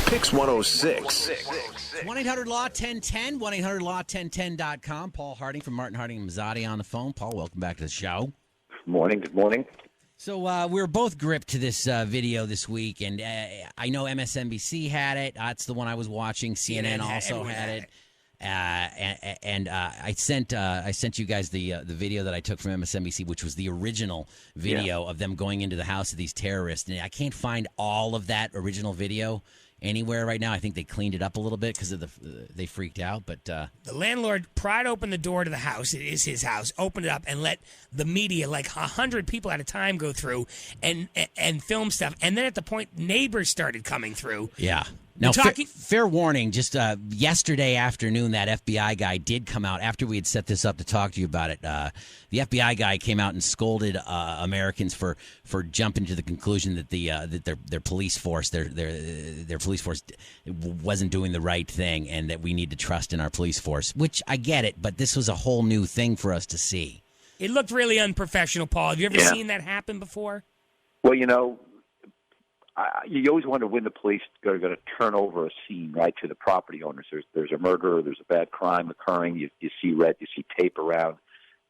PYX 106. 1-800-LAW-1010, 1-800-LAW-1010.com. Paul Harding from Martin Harding and Mazzotti on the phone. Paul, welcome back to the show. Good morning. So we were both gripped to this video this week, and I know MSNBC had it. That's the one I was watching. CNN also had it. I sent you guys the video that I took from MSNBC, which was the original video of them going into the house of these terrorists. And I can't find all of that original video anywhere right now. I think they cleaned it up a little bit because of they freaked out. But the landlord pried open the door to the house. It is his house. Opened it up and let the media, like 100 people at a time, go through and film stuff. And then at the point, neighbors started coming through. Yeah. Now, fair warning, just yesterday afternoon, that FBI guy did come out after we had set this up to talk to you about it. The FBI guy came out and scolded Americans for jumping to the conclusion that their police force, their police force wasn't doing the right thing, and that we need to trust in our police force, which I get it, but this was a whole new thing for us to see. It looked really unprofessional, Paul. Have you ever seen that happen before? Well, you always wonder when the police are going to turn over a scene, right, to the property owners. There's a murder, there's a bad crime occurring. You see red, you see tape around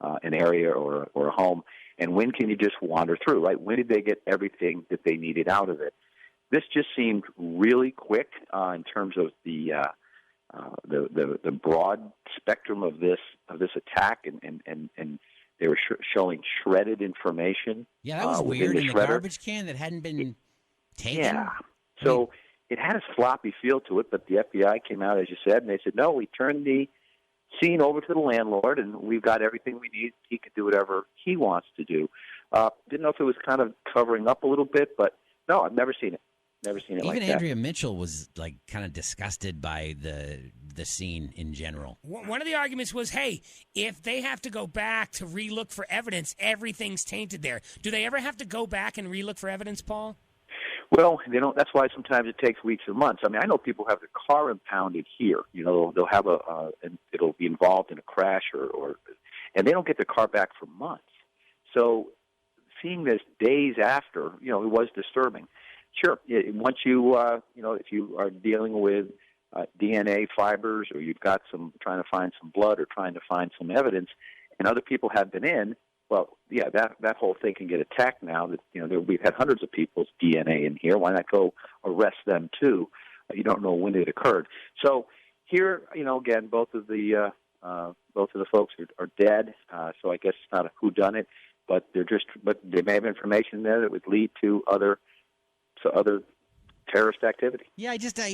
an area or a home. And when can you just wander through, right? When did they get everything that they needed out of it? This just seemed really quick in terms of the broad spectrum of this attack, and they were showing shredded information. Yeah, that was weird in the garbage can that hadn't been taken. Yeah. So it had a sloppy feel to it, but the FBI came out, as you said, and they said, no, we turned the scene over to the landlord, and we've got everything we need. He can do whatever he wants to do. Didn't know if it was kind of covering up a little bit, but no, I've never seen it. Never seen it like that. Even Andrea Mitchell was like kind of disgusted by the scene in general. One of the arguments was, hey, if they have to go back to relook for evidence, everything's tainted there. Do they ever have to go back and relook for evidence, Paul? Well, they don't. That's why sometimes it takes weeks or months. I mean, I know people have their car impounded here. They'll have and it'll be involved in a crash and they don't get their car back for months. So seeing this days after, it was disturbing. Sure, once you, if you are dealing with DNA fibers, or you've got trying to find some blood or trying to find some evidence, and other people have been in. Well, yeah, that whole thing can get attacked now. That we've had hundreds of people's DNA in here. Why not go arrest them too? You don't know when it occurred. So here, again, both of the folks are dead. So I guess it's not a whodunit, but they may have information there that would lead to other terrorist activity. Yeah, I just I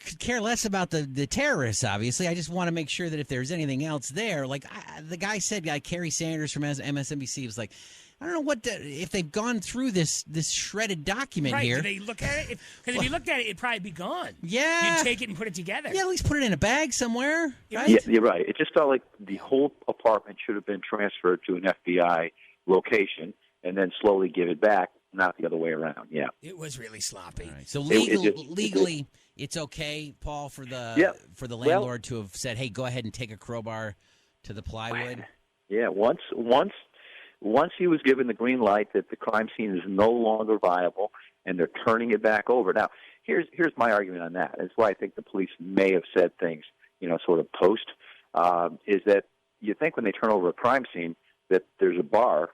could care less about the terrorists, obviously. I just want to make sure that if there's anything else there, like the guy said, Kerry Sanders from MSNBC was like, I don't know if they've gone through this shredded document here. Right, did they look at it? Because if you looked at it, it'd probably be gone. Yeah. You'd take it and put it together. Yeah, at least put it in a bag somewhere, right? Yeah, you're right. It just felt like the whole apartment should have been transferred to an FBI location and then slowly give it back. Not the other way around, yeah. It was really sloppy. Right. So legally, it's okay, Paul, for the landlord to have said, hey, go ahead and take a crowbar to the plywood? Yeah, once he was given the green light that the crime scene is no longer viable and they're turning it back over. Now, here's my argument on that. That's why I think the police may have said things, sort of post, is that you think when they turn over a crime scene that there's a bar.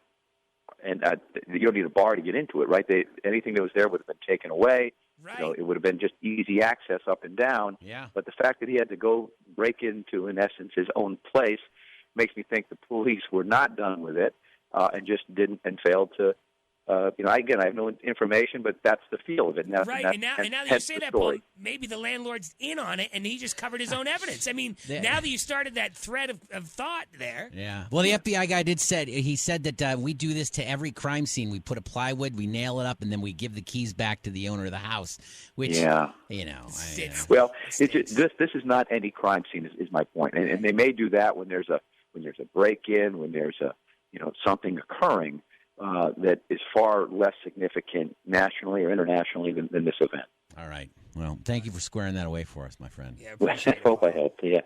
And you don't need a bar to get into it, right? Anything that was there would have been taken away. Right. It would have been just easy access up and down. Yeah. But the fact that he had to go break into, in essence, his own place makes me think the police were not done with it and just didn't and failed to. Again, I have no information, but that's the feel of it. Right, and now that you say that, Paul, maybe the landlord's in on it, and he just covered his own evidence. I mean, now that you started that thread of thought there. Yeah. Well, the FBI guy said that we do this to every crime scene. We put a plywood, we nail it up, and then we give the keys back to the owner of the house. Which, well, this is not any crime scene. Is my point, and they may do that when there's a break-in, when there's something occurring. That is far less significant nationally or internationally than this event. All right. Well, thank you for squaring that away for us, my friend. Yeah, appreciate it. I hope I helped. Yeah.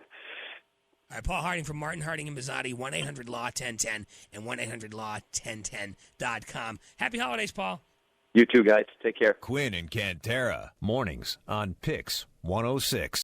All right, Paul Harding from Martin Harding and Mazzotti, 1-800-LAW-1010 and 1-800-LAW-1010.com. Happy holidays, Paul. You too, guys. Take care. Quinn and Cantara, mornings on PYX 106.